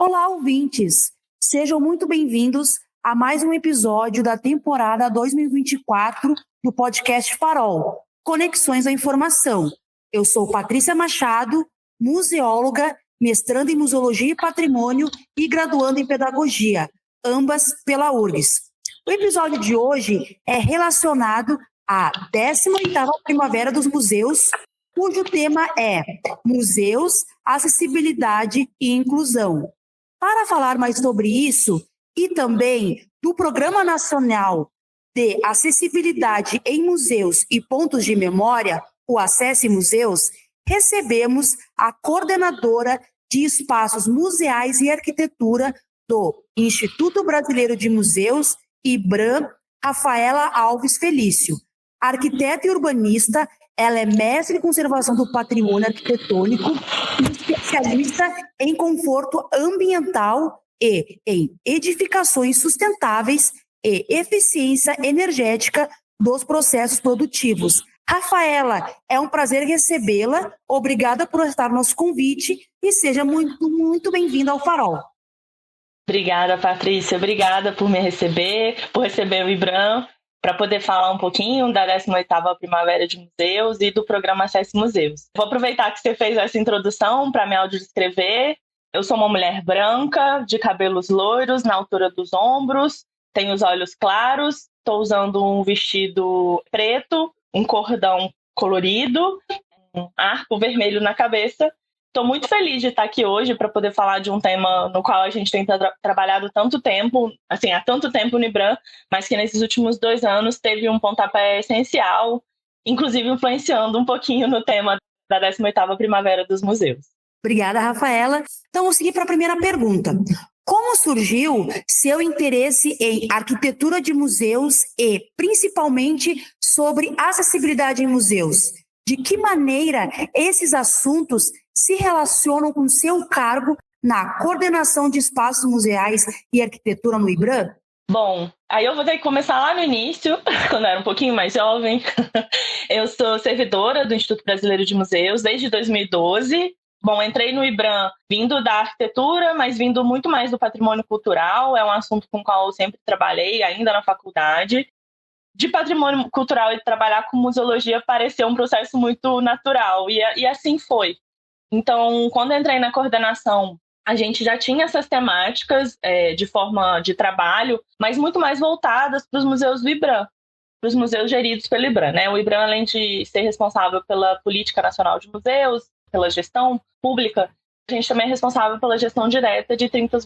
Olá, ouvintes! Sejam muito bem-vindos a mais um episódio da temporada 2024 do podcast Farol, Conexões à Informação. Eu sou Patrícia Machado, museóloga, mestranda em Museologia e Patrimônio e graduanda em Pedagogia, ambas pela URGS. O episódio de hoje é relacionado à 18ª Primavera dos Museus, cujo tema é Museus, Acessibilidade e Inclusão. Para falar mais sobre isso e também do Programa Nacional de Acessibilidade em Museus e Pontos de Memória, o Acesse Museus, recebemos a coordenadora de Espaços Museais e Arquitetura do Instituto Brasileiro de Museus, IBRAM, Rafaela Alves Felício. Arquiteta e urbanista, ela é mestre em conservação do patrimônio arquitetônico e especialista em conforto ambiental e em edificações sustentáveis e eficiência energética dos processos produtivos. Rafaela, é um prazer recebê-la. Obrigada por aceitar o nosso convite e seja muito bem-vinda ao Farol. Obrigada, Patrícia. Obrigada por me receber, por receber o IBRAM, para poder falar um pouquinho da 18ª Primavera de Museus e do programa Acesse Museus. Vou aproveitar que você fez essa introdução para me audiodescrever. Eu sou uma mulher branca, de cabelos loiros, na altura dos ombros, tenho os olhos claros, estou usando um vestido preto, um cordão colorido, um arco vermelho na cabeça. Estou muito feliz de estar aqui hoje para poder falar de um tema no qual a gente tem trabalhado tanto tempo, assim, há tanto tempo no IBRAM, mas que nesses últimos 2 anos teve um pontapé essencial, inclusive influenciando um pouquinho no tema da 18ª Primavera dos Museus. Obrigada, Rafaela. Então, vou seguir para a primeira pergunta. Como surgiu seu interesse em arquitetura de museus e, principalmente, sobre acessibilidade em museus? De que maneira esses assuntos se relacionam com seu cargo na coordenação de espaços museais e arquitetura no IBRAM? Bom, aí eu vou ter que começar lá no início, quando eu era um pouquinho mais jovem. Eu sou servidora do Instituto Brasileiro de Museus desde 2012. Bom, entrei no IBRAM vindo da arquitetura, mas vindo muito mais do patrimônio cultural. É um assunto com o qual eu sempre trabalhei, ainda na faculdade. De patrimônio cultural e trabalhar com museologia pareceu um processo muito natural, e assim foi. Então, quando entrei na coordenação, a gente já tinha essas temáticas de forma de trabalho, mas muito mais voltadas para os museus do IBRAM, para os museus geridos pelo IBRAM, né? O IBRAM, além de ser responsável pela Política Nacional de Museus, pela gestão pública, a gente também é responsável pela gestão direta de 30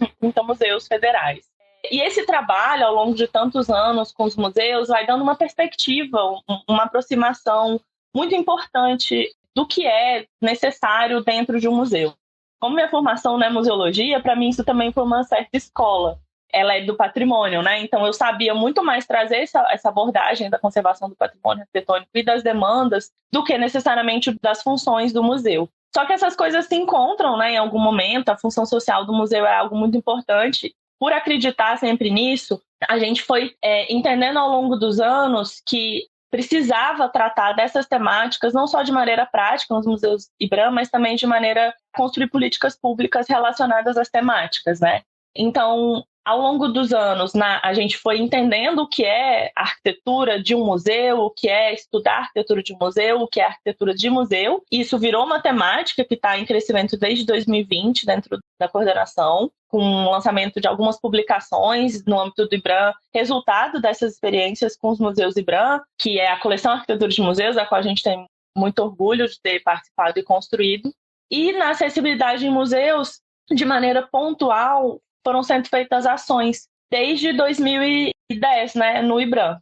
museus federais. E esse trabalho, ao longo de tantos anos com os museus, vai dando uma perspectiva, uma aproximação muito importante do que é necessário dentro de um museu. Como minha formação não é museologia, para mim isso também foi uma certa escola. Ela é do patrimônio, né? Então eu sabia muito mais trazer essa abordagem da conservação do patrimônio arquitetônico e das demandas do que necessariamente das funções do museu. Só que essas coisas se encontram, né, em algum momento. A função social do museu é algo muito importante. Por acreditar sempre nisso, a gente foi entendendo ao longo dos anos que precisava tratar dessas temáticas, não só de maneira prática nos museus IBRAM, mas também de maneira construir políticas públicas relacionadas às temáticas, né? Então, ao longo dos anos, a gente foi entendendo o que é a arquitetura de um museu, o que é estudar arquitetura de museu, o que é arquitetura de museu. Isso virou uma temática que está em crescimento desde 2020 dentro da coordenação, com o lançamento de algumas publicações no âmbito do IBRAM, resultado dessas experiências com os museus IBRAM, que é a coleção Arquitetura de Museus, da qual a gente tem muito orgulho de ter participado e construído. E na acessibilidade em museus, de maneira pontual, foram sendo feitas ações desde 2010, né, no IBRAM.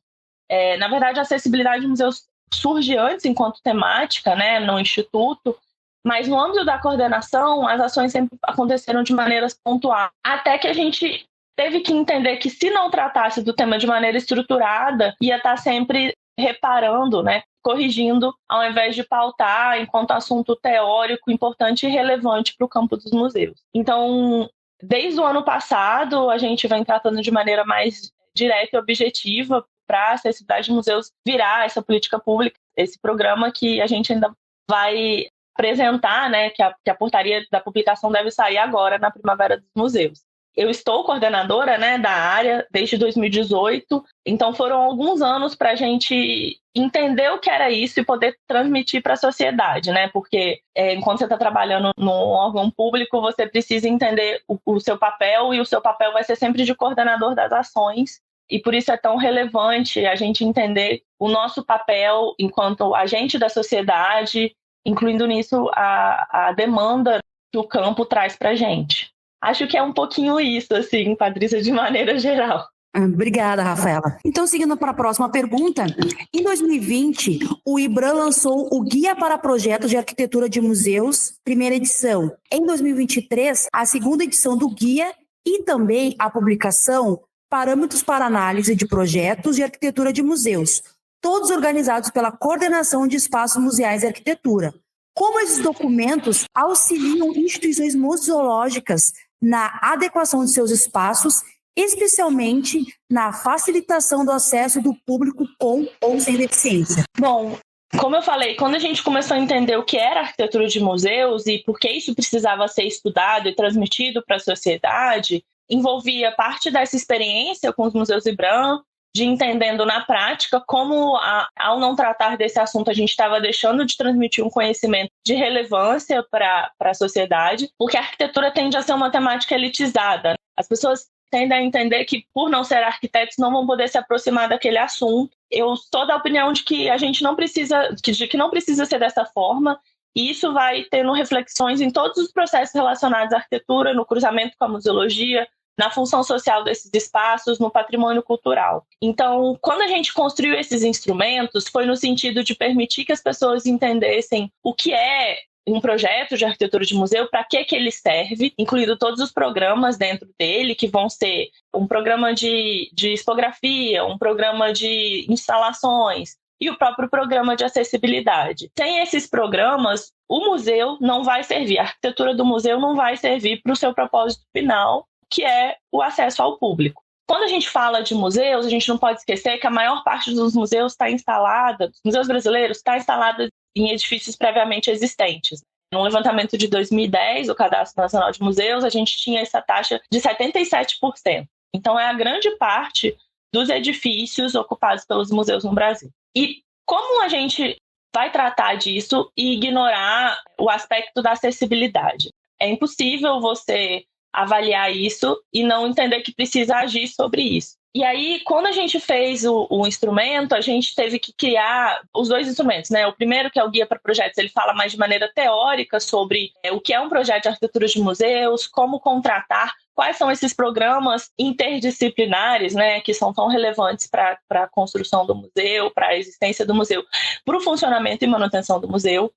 Na verdade, a acessibilidade de museus surge antes enquanto temática, né, no Instituto, mas no âmbito da coordenação, as ações sempre aconteceram de maneiras pontuais. Até que a gente teve que entender que se não tratasse do tema de maneira estruturada, ia estar sempre reparando, né, corrigindo, ao invés de pautar enquanto assunto teórico importante e relevante para o campo dos museus. Então, desde o ano passado, a gente vem tratando de maneira mais direta e objetiva para a acessibilidade de museus virar essa política pública, esse programa que a gente ainda vai apresentar, né, que a portaria da publicação deve sair agora na Primavera dos Museus. Eu estou coordenadora, né, da área desde 2018, então foram alguns anos para a gente entender o que era isso e poder transmitir para a sociedade, né, porque enquanto você está trabalhando num órgão público, você precisa entender o seu papel, e o seu papel vai ser sempre de coordenador das ações, e por isso é tão relevante a gente entender o nosso papel enquanto agente da sociedade, incluindo nisso a demanda que o campo traz para a gente. Acho que é um pouquinho isso, assim, Patrícia, de maneira geral. Obrigada, Rafaela. Então, seguindo para a próxima pergunta, em 2020, o IBRAM lançou o Guia para Projetos de Arquitetura de Museus, primeira edição. Em 2023, a segunda edição do guia e também a publicação Parâmetros para Análise de Projetos de Arquitetura de Museus, todos organizados pela Coordenação de Espaços Museais e Arquitetura. Como esses documentos auxiliam instituições museológicas na adequação de seus espaços, especialmente na facilitação do acesso do público com ou sem deficiência? Bom, como eu falei, quando a gente começou a entender o que era arquitetura de museus e por que isso precisava ser estudado e transmitido para a sociedade, envolvia parte dessa experiência com os museus IBRAM, de entendendo na prática como, ao não tratar desse assunto, a gente estava deixando de transmitir um conhecimento de relevância para a sociedade, porque a arquitetura tende a ser uma temática elitizada. As pessoas tendem a entender que, por não ser arquitetos, não vão poder se aproximar daquele assunto. Eu sou da opinião de que a gente não precisa, de que não precisa ser dessa forma, e isso vai tendo reflexões em todos os processos relacionados à arquitetura, no cruzamento com a museologia, na função social desses espaços, no patrimônio cultural. Então, quando a gente construiu esses instrumentos, foi no sentido de permitir que as pessoas entendessem o que é um projeto de arquitetura de museu, para que ele serve, incluindo todos os programas dentro dele, que vão ser um programa de expografia, um programa de instalações e o próprio programa de acessibilidade. Sem esses programas, o museu não vai servir, a arquitetura do museu não vai servir para o seu propósito final, que é o acesso ao público. Quando a gente fala de museus, a gente não pode esquecer que a maior parte dos museus está instalada, dos museus brasileiros, está instalada em edifícios previamente existentes. No levantamento de 2010, o Cadastro Nacional de Museus, a gente tinha essa taxa de 77%. Então, é a grande parte dos edifícios ocupados pelos museus no Brasil. E como a gente vai tratar disso e ignorar o aspecto da acessibilidade? É impossível você avaliar isso e não entender que precisa agir sobre isso. E aí, quando a gente fez o instrumento, a gente teve que criar os dois instrumentos, né? O primeiro, que é o Guia para Projetos, ele fala mais de maneira teórica sobre o que é um projeto de arquitetura de museus, como contratar, quais são esses programas interdisciplinares, né, que são tão relevantes para a construção do museu, para a existência do museu, para o funcionamento e manutenção do museu.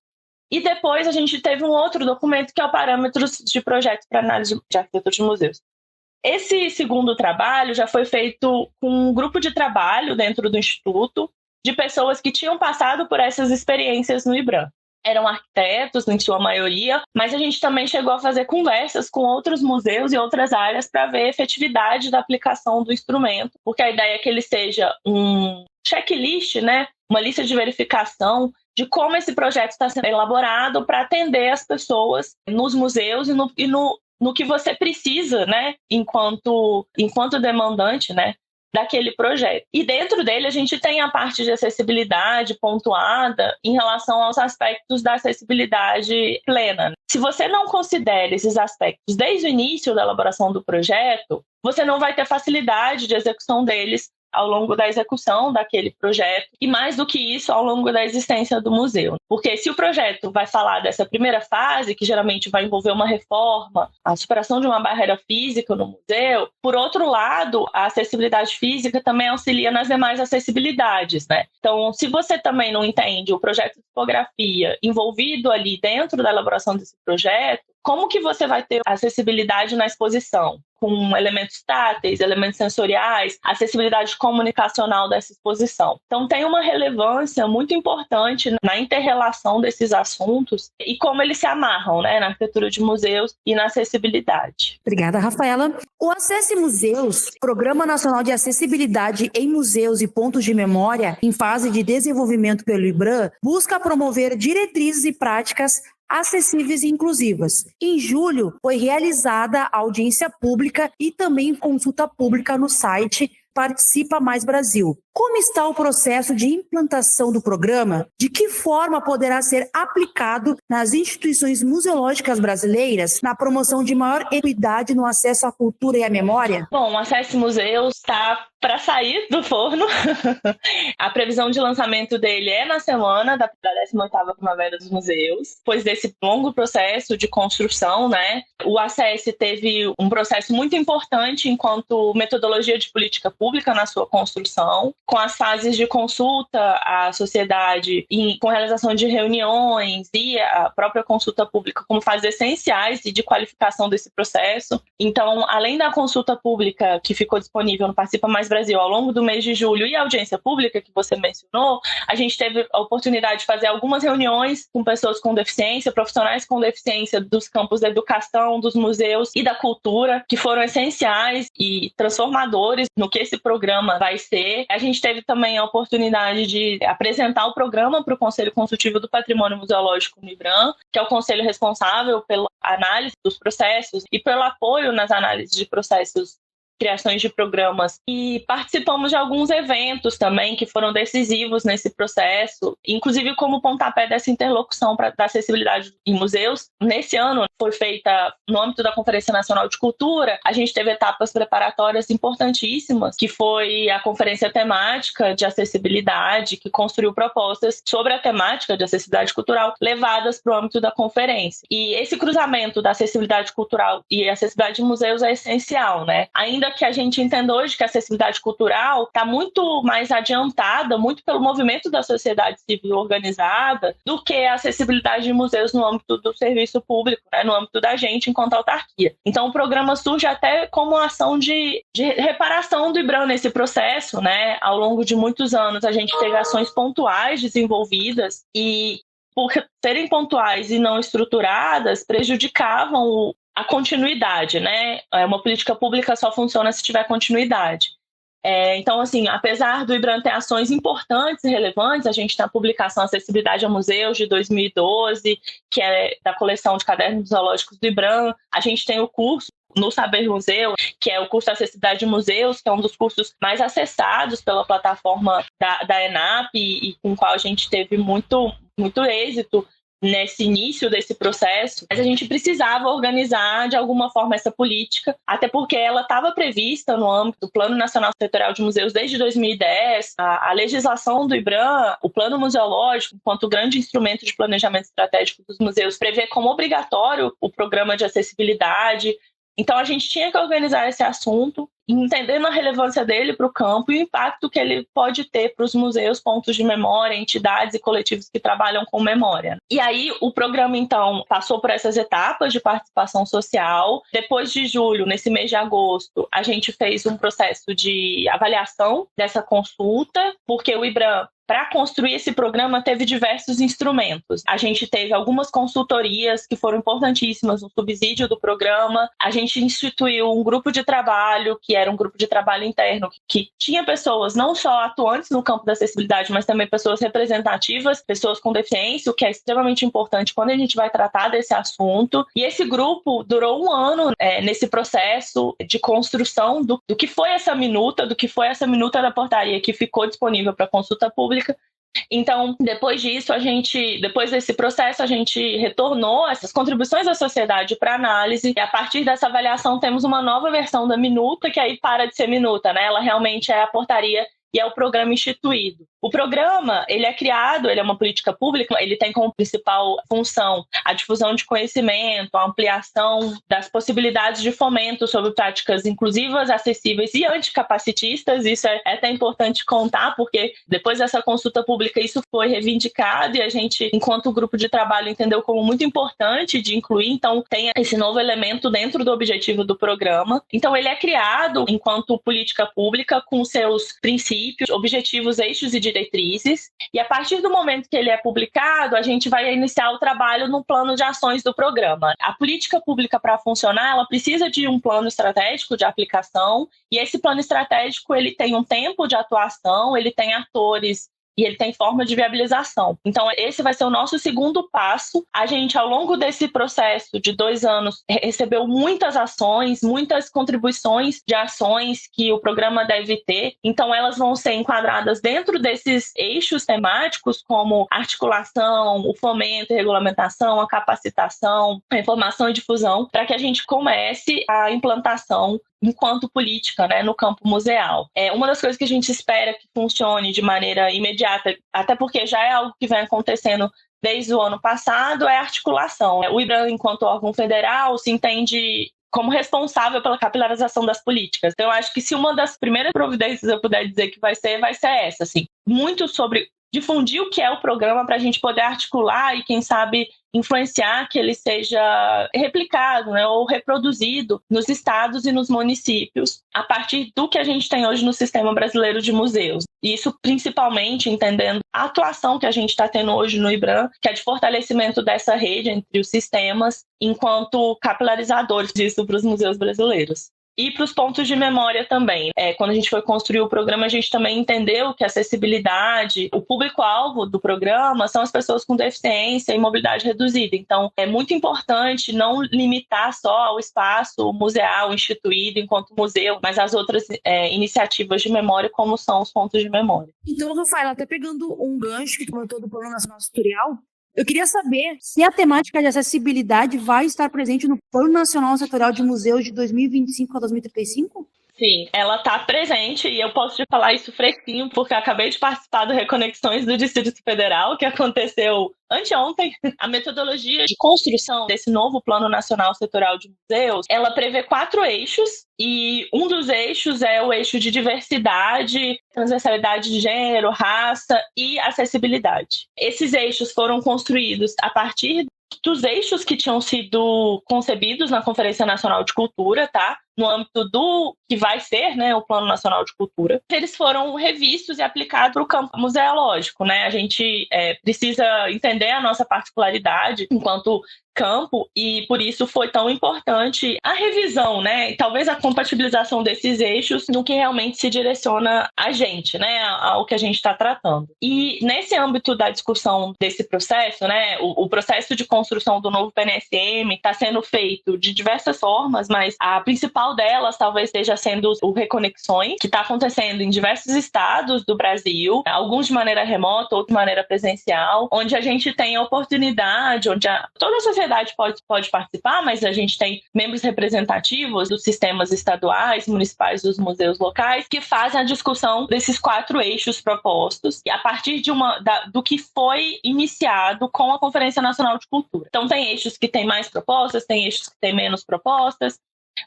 E depois a gente teve um outro documento que é o Parâmetros de Projetos para Análise de Arquitetura de Museus. Esse segundo trabalho já foi feito com um grupo de trabalho dentro do Instituto de pessoas que tinham passado por essas experiências no IBRAM. Eram arquitetos, em sua maioria, mas a gente também chegou a fazer conversas com outros museus e outras áreas para ver a efetividade da aplicação do instrumento, porque a ideia é que ele seja um checklist, né? Uma lista de verificação de como esse projeto está sendo elaborado para atender as pessoas nos museus e no que você precisa, né, enquanto demandante, né, daquele projeto. E dentro dele a gente tem a parte de acessibilidade pontuada em relação aos aspectos da acessibilidade plena. Se você não considera esses aspectos desde o início da elaboração do projeto, você não vai ter facilidade de execução deles ao longo da execução daquele projeto e, mais do que isso, ao longo da existência do museu. Porque se o projeto vai falar dessa primeira fase, que geralmente vai envolver uma reforma, a superação de uma barreira física no museu, por outro lado, a acessibilidade física também auxilia nas demais acessibilidades, né? Então, se você também não entende o projeto de tipografia envolvido ali dentro da elaboração desse projeto, como que você vai ter acessibilidade na exposição? Com elementos táteis, elementos sensoriais, acessibilidade comunicacional dessa exposição. Então, tem uma relevância muito importante na interrelação desses assuntos e como eles se amarram, né, na arquitetura de museus e na acessibilidade. Obrigada, Rafaela. O Acesse Museus, Programa Nacional de Acessibilidade em Museus e Pontos de Memória, em fase de desenvolvimento pelo IBRAM, busca promover diretrizes e práticas acessíveis e inclusivas. Em julho, foi realizada a audiência pública e também consulta pública no site Participa Mais Brasil. Como está o processo de implantação do programa? De que forma poderá ser aplicado nas instituições museológicas brasileiras na promoção de maior equidade no acesso à cultura e à memória? Bom, o Acesse Museus está para sair do forno. A previsão de lançamento dele é na semana da 18ª Primavera dos Museus. Depois desse longo processo de construção, né, o Acesse teve um processo muito importante enquanto metodologia de política pública na sua construção, com as fases de consulta à sociedade, com a realização de reuniões e a própria consulta pública como fases essenciais e de qualificação desse processo. Então, além da consulta pública que ficou disponível no Participa Mais Brasil ao longo do mês de julho e a audiência pública que você mencionou, a gente teve a oportunidade de fazer algumas reuniões com pessoas com deficiência, profissionais com deficiência dos campos da educação, dos museus e da cultura, que foram essenciais e transformadores no que esse programa vai ser. A gente teve também a oportunidade de apresentar o programa para o Conselho Consultivo do Patrimônio Museológico no IBRAM, que é o conselho responsável pela análise dos processos e pelo apoio nas análises de processos, criações de programas, e participamos de alguns eventos também que foram decisivos nesse processo, inclusive como pontapé dessa interlocução da acessibilidade em museus. Nesse ano foi feita, no âmbito da Conferência Nacional de Cultura, a gente teve etapas preparatórias importantíssimas, que foi a Conferência Temática de Acessibilidade, que construiu propostas sobre a temática de acessibilidade cultural levadas para o âmbito da conferência. E esse cruzamento da acessibilidade cultural e acessibilidade de museus é essencial, né? Ainda que a gente entenda hoje que a acessibilidade cultural está muito mais adiantada, muito pelo movimento da sociedade civil organizada, do que a acessibilidade de museus no âmbito do serviço público, né, no âmbito da gente enquanto autarquia. Então o programa surge até como ação de reparação do IBRAM nesse processo, né? Ao longo de muitos anos a gente teve ações pontuais desenvolvidas e, por serem pontuais e não estruturadas, prejudicavam a continuidade, né? Uma política pública só funciona se tiver continuidade. Então, assim, apesar do IBRAM ter ações importantes e relevantes, a gente tem a publicação Acessibilidade a Museus de 2012, que é da coleção de cadernos museológicos do IBRAM. A gente tem o curso no Saber Museu, que é o curso de Acessibilidade de Museus, que é um dos cursos mais acessados pela plataforma da ENAP e com o qual a gente teve muito êxito nesse início desse processo, mas a gente precisava organizar de alguma forma essa política, até porque ela estava prevista no âmbito do Plano Nacional Setorial de Museus desde 2010, a legislação do IBRAM, o Plano Museológico, enquanto grande instrumento de planejamento estratégico dos museus, prevê como obrigatório o programa de acessibilidade. Então a gente tinha que organizar esse assunto, entendendo a relevância dele para o campo e o impacto que ele pode ter para os museus, pontos de memória, entidades e coletivos que trabalham com memória. E aí o programa, então, passou por essas etapas de participação social. Depois de julho, nesse mês de agosto, a gente fez um processo de avaliação dessa consulta, porque o IBRAM, para construir esse programa, teve diversos instrumentos. A gente teve algumas consultorias que foram importantíssimas no subsídio do programa. A gente instituiu um grupo de trabalho, que era um grupo de trabalho interno, que tinha pessoas não só atuantes no campo da acessibilidade, mas também pessoas representativas, pessoas com deficiência, o que é extremamente importante quando a gente vai tratar desse assunto. E esse grupo durou um ano nesse processo de construção do que foi essa minuta, da portaria que ficou disponível para consulta pública. Então, depois disso, depois desse processo, a gente retornou essas contribuições da sociedade para análise, e a partir dessa avaliação temos uma nova versão da minuta, que aí para de ser minuta, né? Ela realmente é a portaria e é o programa instituído. O programa, ele é criado, ele é uma política pública, ele tem como principal função a difusão de conhecimento, a ampliação das possibilidades de fomento sobre práticas inclusivas, acessíveis e anticapacitistas. Isso é até importante contar, porque depois dessa consulta pública isso foi reivindicado e a gente, enquanto grupo de trabalho, entendeu como muito importante de incluir, então tem esse novo elemento dentro do objetivo do programa. Então ele é criado enquanto política pública com seus princípios, objetivos, eixos e diretrizes, e a partir do momento que ele é publicado, a gente vai iniciar o trabalho no plano de ações do programa. A política pública, para funcionar, ela precisa de um plano estratégico de aplicação, e esse plano estratégico ele tem um tempo de atuação, ele tem atores e ele tem forma de viabilização. Então, esse vai ser o nosso segundo passo. A gente, ao longo desse processo de 2 anos, recebeu muitas ações, muitas contribuições de ações que o programa deve ter. Então, elas vão ser enquadradas dentro desses eixos temáticos, como articulação, o fomento e regulamentação, a capacitação, a informação e difusão, para que a gente comece a implantação enquanto política, né, no campo museal. Uma das coisas que a gente espera que funcione de maneira imediata, até porque já é algo que vem acontecendo desde o ano passado, é a articulação. O IBRAM, enquanto órgão federal, se entende como responsável pela capilarização das políticas. Então, eu acho que se uma das primeiras providências eu puder dizer que vai ser essa, assim. Muito sobre difundir o que é o programa para a gente poder articular e, quem sabe, influenciar que ele seja replicado, né, ou reproduzido nos estados e nos municípios a partir do que a gente tem hoje no Sistema Brasileiro de Museus. E isso principalmente entendendo a atuação que a gente está tendo hoje no IBRAM, que é de fortalecimento dessa rede entre os sistemas, enquanto capilarizadores disso para os museus brasileiros. E para os pontos de memória também. Quando a gente foi construir o programa, a gente também entendeu que a acessibilidade, o público-alvo do programa são as pessoas com deficiência e mobilidade reduzida. Então, é muito importante não limitar só ao espaço museal instituído enquanto museu, mas as outras iniciativas de memória, como são os pontos de memória. Então, Rafaela, até pegando um gancho que tu comentou do Plano Nacional Setorial, eu queria saber se a temática de acessibilidade vai estar presente no Plano Nacional Setorial de Museus de 2025 a 2035? Sim, ela está presente e eu posso te falar isso fresquinho, porque eu acabei de participar do Reconexões do Distrito Federal, que aconteceu anteontem. A metodologia de construção desse novo Plano Nacional Setorial de Museus, ela prevê 4 eixos, e um dos eixos é o eixo de diversidade, transversalidade de gênero, raça e acessibilidade. Esses eixos foram construídos a partir dos eixos que tinham sido concebidos na Conferência Nacional de Cultura, tá? No âmbito do que vai ser, né, o Plano Nacional de Cultura. Eles foram revistos e aplicados para o campo museológico, né? A gente precisa entender a nossa particularidade enquanto campo, e por isso foi tão importante a revisão, né, e talvez a compatibilização desses eixos no que realmente se direciona a gente, né, ao que a gente está tratando. E nesse âmbito da discussão desse processo, né, o processo de construção do novo PNSM está sendo feito de diversas formas, mas a principal delas talvez esteja sendo o Reconexões, que está acontecendo em diversos estados do Brasil, alguns de maneira remota, outros de maneira presencial, onde a gente tem a oportunidade, onde toda a sociedade pode participar, mas a gente tem membros representativos dos sistemas estaduais, municipais, dos museus locais, que fazem a discussão desses 4 eixos propostos, e a partir do que foi iniciado com a Conferência Nacional de Cultura. Então, tem eixos que têm mais propostas, tem eixos que têm menos propostas,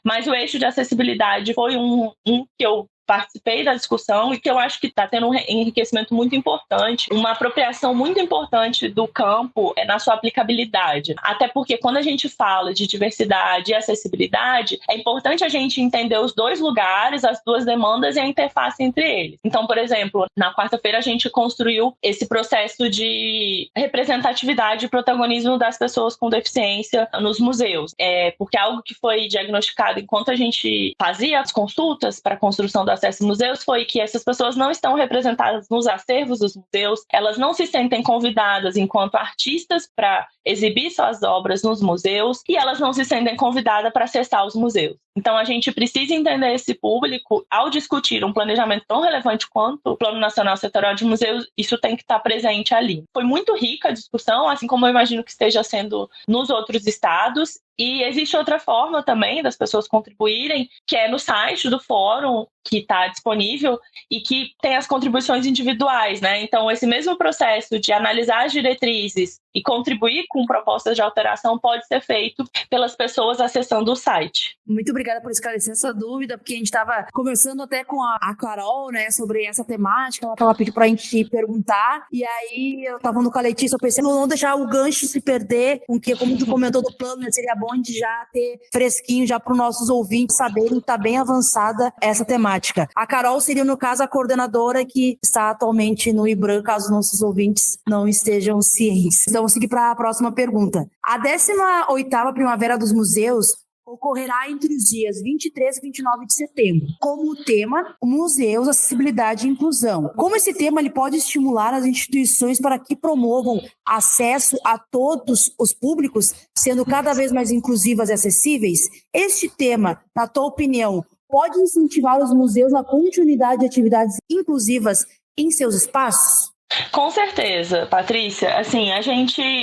mas o eixo de acessibilidade foi um que eu participei da discussão e que eu acho que está tendo um enriquecimento muito importante, uma apropriação muito importante do campo na sua aplicabilidade. Até porque quando a gente fala de diversidade e acessibilidade, é importante a gente entender os 2 lugares, as 2 demandas e a interface entre eles. Então, por exemplo, na quarta-feira a gente construiu esse processo de representatividade e protagonismo das pessoas com deficiência nos museus. Porque é algo que foi diagnosticado enquanto a gente fazia as consultas para a construção do acesso aos museus foi que essas pessoas não estão representadas nos acervos dos museus, elas não se sentem convidadas enquanto artistas para exibir suas obras nos museus e elas não se sentem convidadas para acessar os museus. Então, a gente precisa entender esse público ao discutir um planejamento tão relevante quanto o Plano Nacional Setorial de Museus, isso tem que estar presente ali. Foi muito rica a discussão, assim como eu imagino que esteja sendo nos outros estados, e existe outra forma também das pessoas contribuírem, que é no site do fórum, que está disponível e que tem as contribuições individuais, né? Então, esse mesmo processo de analisar as diretrizes e contribuir com propostas de alteração pode ser feito pelas pessoas acessando o site. Muito obrigada por esclarecer essa dúvida, porque a gente estava conversando até com a Carol, né, sobre essa temática, ela pediu para a gente perguntar, e aí eu estava falando com a Letícia, eu pensei, não deixar o gancho se perder, porque como tu comentou do plano, né, seria bom de já ter fresquinho já para os nossos ouvintes saberem que está bem avançada essa temática. A Carol seria, no caso, a coordenadora que está atualmente no IBRAM, caso nossos ouvintes não estejam cientes. Então, vamos seguir para a próxima pergunta. A 18ª Primavera dos Museus ocorrerá entre os dias 23 e 29 de setembro, como o tema Museus, Acessibilidade e Inclusão. Como esse tema ele pode estimular as instituições para que promovam acesso a todos os públicos, sendo cada vez mais inclusivas e acessíveis, este tema, na tua opinião, pode incentivar os museus à continuidade de atividades inclusivas em seus espaços? Com certeza, Patrícia. Assim,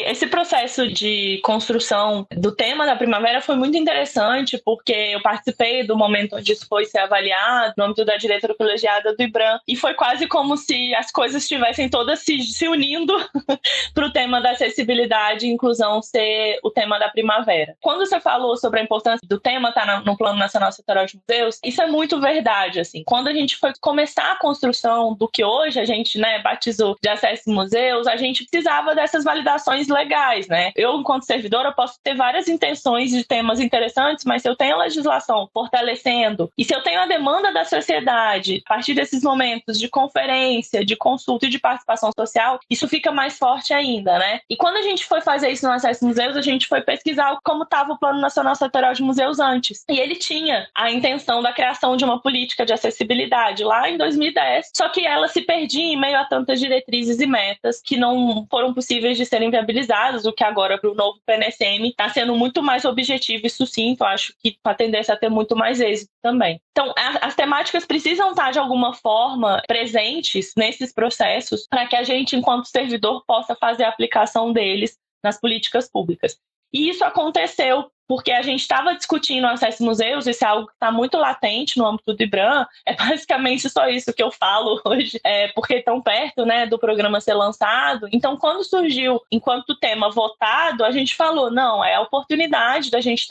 esse processo de construção do tema da primavera foi muito interessante, porque eu participei do momento onde isso foi ser avaliado, no âmbito da diretora colegiada do IBRAM, e foi quase como se as coisas estivessem todas se unindo para o tema da acessibilidade e inclusão ser o tema da primavera. Quando você falou sobre a importância do tema estar no Plano Nacional Setorial de Museus, isso é muito verdade. Assim, quando a gente foi começar a construção do que hoje a gente, batizou de acesso a museus, a gente precisava dessas validações legais, né? Eu, enquanto servidora, posso ter várias intenções de temas interessantes, mas se eu tenho a legislação fortalecendo e se eu tenho a demanda da sociedade, a partir desses momentos de conferência, de consulta e de participação social, isso fica mais forte ainda, né? E quando a gente foi fazer isso no Acesso a Museus, a gente foi pesquisar como estava o Plano Nacional Setorial de Museus antes. E ele tinha a intenção da criação de uma política de acessibilidade lá em 2010, só que ela se perdia em meio a tantas diretrizes e metas que não foram possíveis de serem viabilizadas, o que agora para o novo PNSM está sendo muito mais objetivo e sucinto, acho que com a tendência a ter muito mais êxito também. Então, as temáticas precisam estar de alguma forma presentes nesses processos para que a gente, enquanto servidor, possa fazer a aplicação deles nas políticas públicas. E isso aconteceu porque a gente estava discutindo o acesso a museus, isso é algo que está muito latente no âmbito do IBRAM, é basicamente só isso que eu falo hoje, porque tão perto, do programa ser lançado. Então, quando surgiu, enquanto tema votado, a gente falou, não, é a oportunidade da gente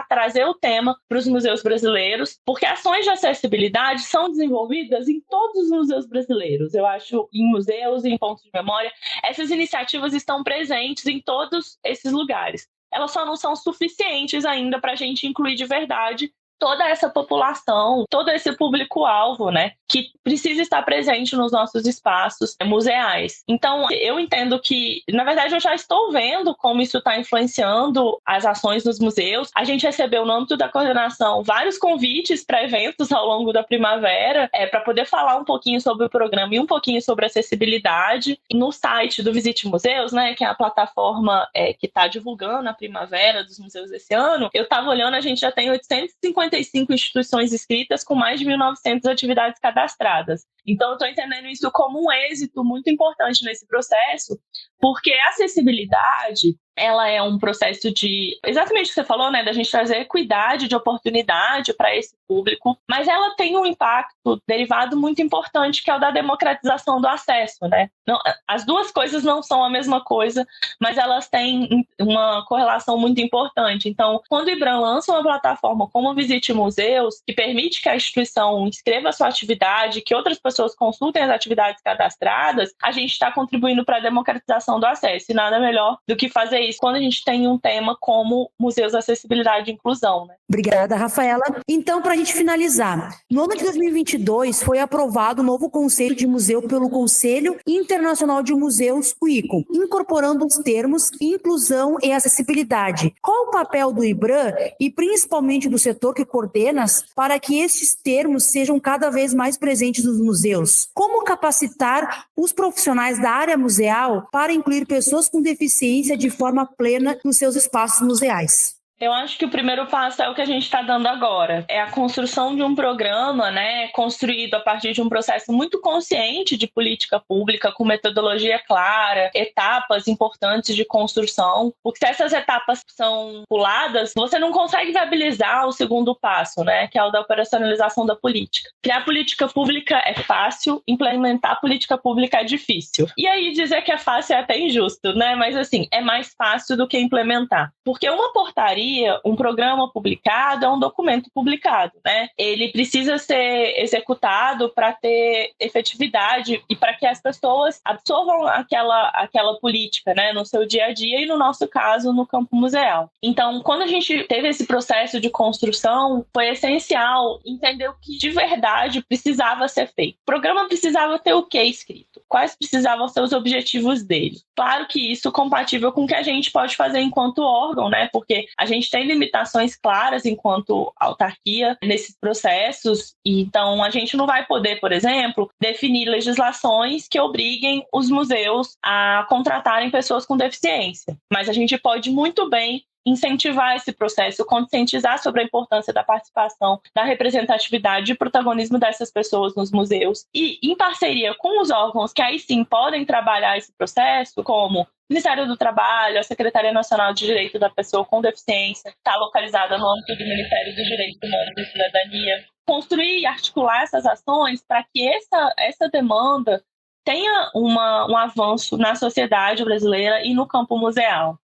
trazer o tema para os museus brasileiros, porque ações de acessibilidade são desenvolvidas em todos os museus brasileiros, eu acho, em museus, em pontos de memória, essas iniciativas estão presentes em todos esses lugares. Elas só não são suficientes ainda para a gente incluir de verdade toda essa população, todo esse público-alvo, que precisa estar presente nos nossos espaços museais. Então, eu entendo que, na verdade, eu já estou vendo como isso está influenciando as ações nos museus. A gente recebeu, no âmbito da coordenação, vários convites para eventos ao longo da primavera, para poder falar um pouquinho sobre o programa e um pouquinho sobre acessibilidade. No site do Visite Museus, que é a plataforma que está divulgando a primavera dos museus esse ano, eu estava olhando, a gente já tem 855 instituições inscritas com mais de 1.900 atividades cadastradas. Então, eu estou entendendo isso como um êxito muito importante nesse processo, porque a acessibilidade, ela é um processo de, exatamente o que você falou, da gente trazer equidade de oportunidade para esse público, mas ela tem um impacto derivado muito importante, que é o da democratização do acesso, Não, as duas coisas não são a mesma coisa, mas elas têm uma correlação muito importante. Então, quando o IBRAM lança uma plataforma como o Visite Museus, que permite que a instituição inscreva a sua atividade, que outras pessoas consultem as atividades cadastradas, a gente está contribuindo para a democratização do acesso, e nada melhor do que fazer isso quando a gente tem um tema como Museus, Acessibilidade e Inclusão. Obrigada, Rafaela. Então, para a gente finalizar, no ano de 2022 foi aprovado o novo Conselho de Museu pelo Conselho Internacional de Museus, o ICOM, incorporando os termos inclusão e acessibilidade. Qual o papel do IBRAM e principalmente do setor que coordenas para que estes termos sejam cada vez mais presentes nos museus? Como capacitar os profissionais da área museal para incluir pessoas com deficiência de forma plena nos seus espaços museais? Eu acho que o primeiro passo é o que a gente está dando agora. É a construção de um programa, construído a partir de um processo muito consciente de política pública, com metodologia clara, etapas importantes de construção. Porque se essas etapas são puladas, você não consegue viabilizar o segundo passo, que é o da operacionalização da política. Criar política pública é fácil, implementar política pública é difícil. E aí dizer que é fácil é até injusto, mas assim, é mais fácil do que implementar. Porque uma portaria, um programa publicado é um documento publicado, Ele precisa ser executado para ter efetividade e para que as pessoas absorvam aquela política, no seu dia a dia e, no nosso caso, no campo museal. Então, quando a gente teve esse processo de construção, foi essencial entender o que de verdade precisava ser feito. O programa precisava ter o que escrito? quais precisavam ser os objetivos dele. Claro que isso é compatível com o que a gente pode fazer enquanto órgão, né? Porque a gente tem limitações claras enquanto autarquia nesses processos, e então a gente não vai poder, por exemplo, definir legislações que obriguem os museus a contratarem pessoas com deficiência. Mas a gente pode muito bem incentivar esse processo, conscientizar sobre a importância da participação, da representatividade e protagonismo dessas pessoas nos museus. E, em parceria com os órgãos que aí sim podem trabalhar esse processo, como o Ministério do Trabalho, a Secretaria Nacional de Direito da Pessoa com Deficiência, que está localizada no âmbito do Ministério dos Direitos Humanos e Cidadania, construir e articular essas ações para que essa demanda tenha um avanço na sociedade brasileira e no campo museal.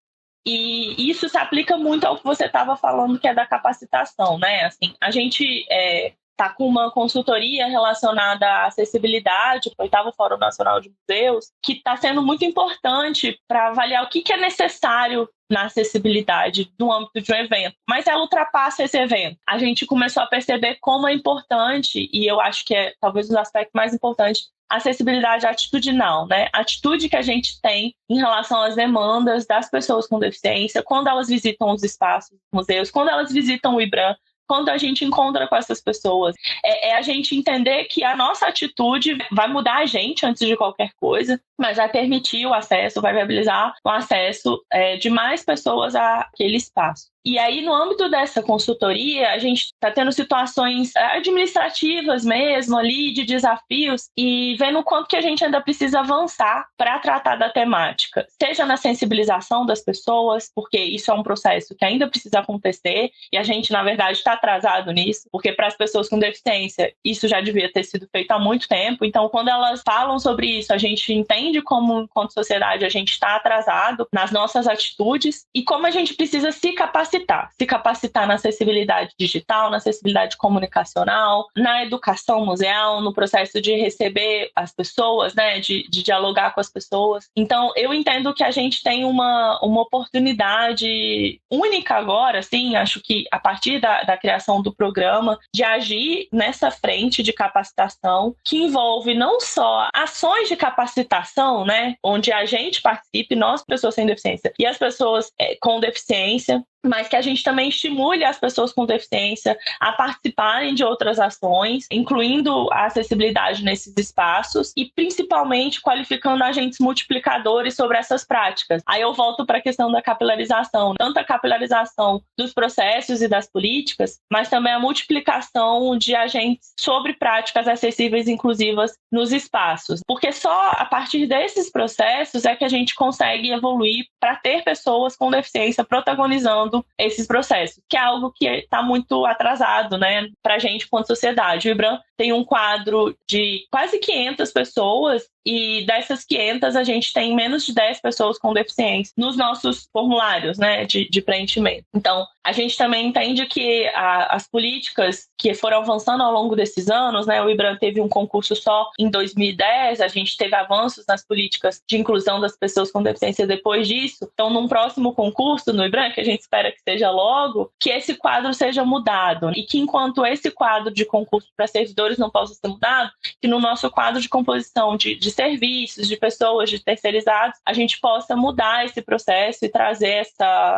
E isso se aplica muito ao que você estava falando, que é da capacitação, né? Assim, a gente está com uma consultoria relacionada à acessibilidade, o 8º Fórum Nacional de Museus, que está sendo muito importante para avaliar o que é necessário na acessibilidade no âmbito de um evento. Mas ela ultrapassa esse evento. A gente começou a perceber como é importante, e eu acho que é talvez um aspecto mais importante, a acessibilidade atitudinal, né? A atitude que a gente tem em relação às demandas das pessoas com deficiência, quando elas visitam os espaços dos museus, quando elas visitam o IBRAM, quando a gente encontra com essas pessoas. É a gente entender que a nossa atitude vai mudar a gente antes de qualquer coisa, mas vai permitir o acesso, vai viabilizar o acesso de mais pessoas àquele espaço. E aí, no âmbito dessa consultoria, a gente está tendo situações administrativas mesmo ali, de desafios, e vendo o quanto que a gente ainda precisa avançar para tratar da temática. Seja na sensibilização das pessoas, porque isso é um processo que ainda precisa acontecer, e a gente, na verdade, está atrasado nisso, porque para as pessoas com deficiência, isso já devia ter sido feito há muito tempo. Então, quando elas falam sobre isso, a gente entende como, enquanto sociedade, a gente está atrasado nas nossas atitudes, e como a gente precisa se capacitar na acessibilidade digital, na acessibilidade comunicacional, na educação museal, no processo de receber as pessoas, né, de dialogar com as pessoas. Então, eu entendo que a gente tem uma oportunidade única agora, assim, acho que a partir da criação do programa, de agir nessa frente de capacitação, que envolve não só ações de capacitação, né, onde a gente participe, nós, pessoas sem deficiência, e as pessoas com deficiência, mas que a gente também estimule as pessoas com deficiência a participarem de outras ações, incluindo a acessibilidade nesses espaços e principalmente qualificando agentes multiplicadores sobre essas práticas. Aí eu volto para a questão da capilarização, tanto a capilarização dos processos e das políticas, mas também a multiplicação de agentes sobre práticas acessíveis e inclusivas nos espaços. Porque só a partir desses processos é que a gente consegue evoluir para ter pessoas com deficiência protagonizando esses processos, que é algo que está muito atrasado, né, para a gente quanto sociedade. O IBRAM tem um quadro de quase 500 pessoas e dessas 500 a gente tem menos de 10 pessoas com deficiência nos nossos formulários, né, de preenchimento. Então, a gente também entende que as políticas que foram avançando ao longo desses anos, né, o IBRAM teve um concurso só em 2010, a gente teve avanços nas políticas de inclusão das pessoas com deficiência depois disso. Então, num próximo concurso no IBRAM, que a gente espera que seja logo, que esse quadro seja mudado e que enquanto esse quadro de concurso para servidores não possa ser mudado, que no nosso quadro de composição de serviços, de pessoas, de terceirizados, a gente possa mudar esse processo e trazer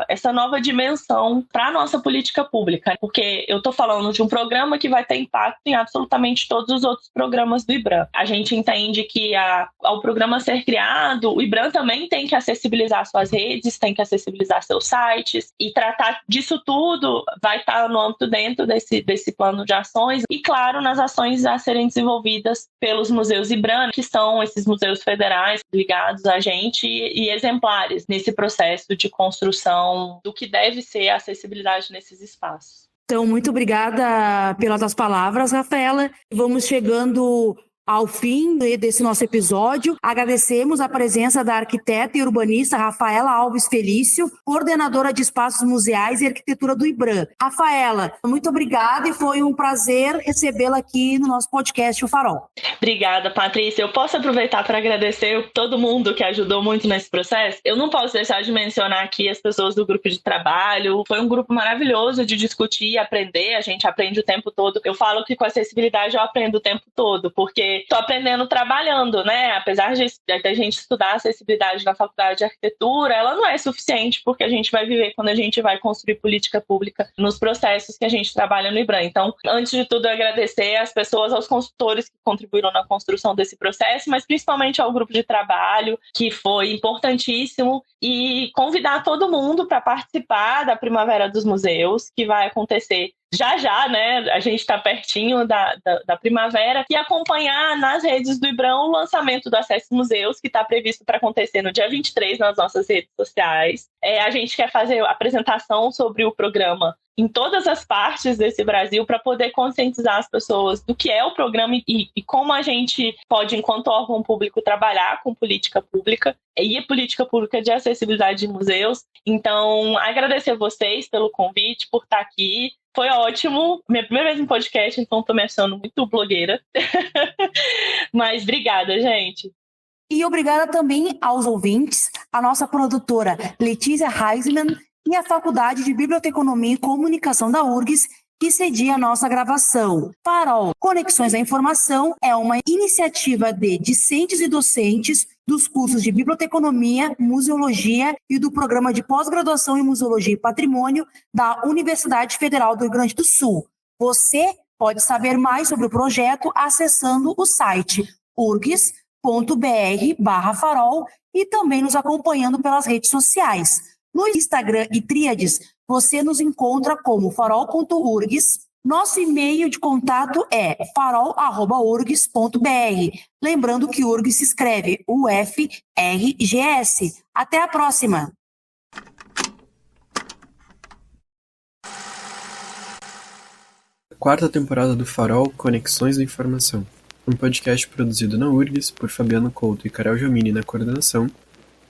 essa nova dimensão para a nossa política pública. Porque eu estou falando de um programa que vai ter impacto em absolutamente todos os outros programas do IBRAM. A gente entende que ao programa ser criado, o IBRAM também tem que acessibilizar suas redes, tem que acessibilizar seus sites, e tratar disso tudo vai estar no âmbito dentro desse plano de ações e, claro, nas ações a serem desenvolvidas pelos museus IBRAM, que são esses museus federais ligados a gente e exemplares nesse processo de construção do que deve ser a acessibilidade nesses espaços. Então, muito obrigada pelas tuas palavras, Rafaela. Vamos chegando ao fim desse nosso episódio. Agradecemos a presença da arquiteta e urbanista Rafaela Alves Felício, coordenadora de espaços museais e arquitetura do IBRAM. Rafaela, muito obrigada e foi um prazer recebê-la aqui no nosso podcast O Farol. Obrigada, Patrícia. Eu posso aproveitar para agradecer todo mundo que ajudou muito nesse processo. Eu não posso deixar de mencionar aqui as pessoas do grupo de trabalho. Foi um grupo maravilhoso de discutir e aprender. A gente aprende o tempo todo. Eu falo que com acessibilidade eu aprendo o tempo todo, porque porque tô aprendendo trabalhando, né? Apesar de a gente estudar acessibilidade na faculdade de arquitetura, ela não é suficiente porque a gente vai viver quando a gente vai construir política pública nos processos que a gente trabalha no IBRAM. Então, antes de tudo, agradecer às pessoas, aos consultores que contribuíram na construção desse processo, mas principalmente ao grupo de trabalho, que foi importantíssimo, e convidar todo mundo para participar da Primavera dos Museus, que vai acontecer já, né? A gente está pertinho da primavera, e acompanhar nas redes do IBRAM o lançamento do Acesse Museus, que está previsto para acontecer no dia 23 nas nossas redes sociais. A gente quer fazer a apresentação sobre o programa em todas as partes desse Brasil para poder conscientizar as pessoas do que é o programa e como a gente pode, enquanto órgão público, trabalhar com política pública e a política pública de acessibilidade de museus. Então, agradecer a vocês pelo convite, por estar aqui. Foi ótimo. Minha primeira vez em podcast, então estou me achando muito blogueira. Mas obrigada, gente. E obrigada também aos ouvintes, a nossa produtora Letícia Heisman e a Faculdade de Biblioteconomia e Comunicação da URGS, que cedia a nossa gravação. Farol Conexões à Informação é uma iniciativa de discentes e docentes dos cursos de Biblioteconomia, Museologia e do Programa de Pós-Graduação em Museologia e Patrimônio da Universidade Federal do Rio Grande do Sul. Você pode saber mais sobre o projeto acessando o site urgs.br/farol e também nos acompanhando pelas redes sociais. No Instagram e Tríades, você nos encontra como farol.urgs. Nosso e-mail de contato é farol@urgs.br. Lembrando que URGS se escreve UFRGS. Até a próxima! Quarta temporada do Farol Conexões da Informação, um podcast produzido na URGS por Fabiano Couto e Carol Giomini na coordenação,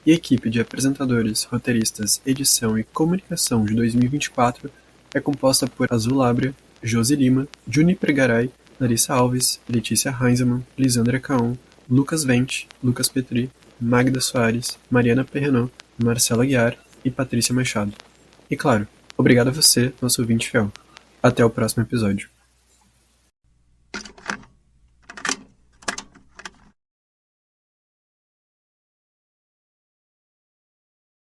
e a equipe de apresentadores, roteiristas, edição e comunicação de 2024 é composta por Azul Lábrea, Josi Lima, Juniper Garay, Larissa Alves, Letícia Heinzelmann, Lisandra Caon, Lucas Vente, Lucas Petri, Magda Soares, Mariana Perrenot, Marcela Guiar e Patrícia Machado. E claro, obrigado a você, nosso ouvinte fiel. Até o próximo episódio.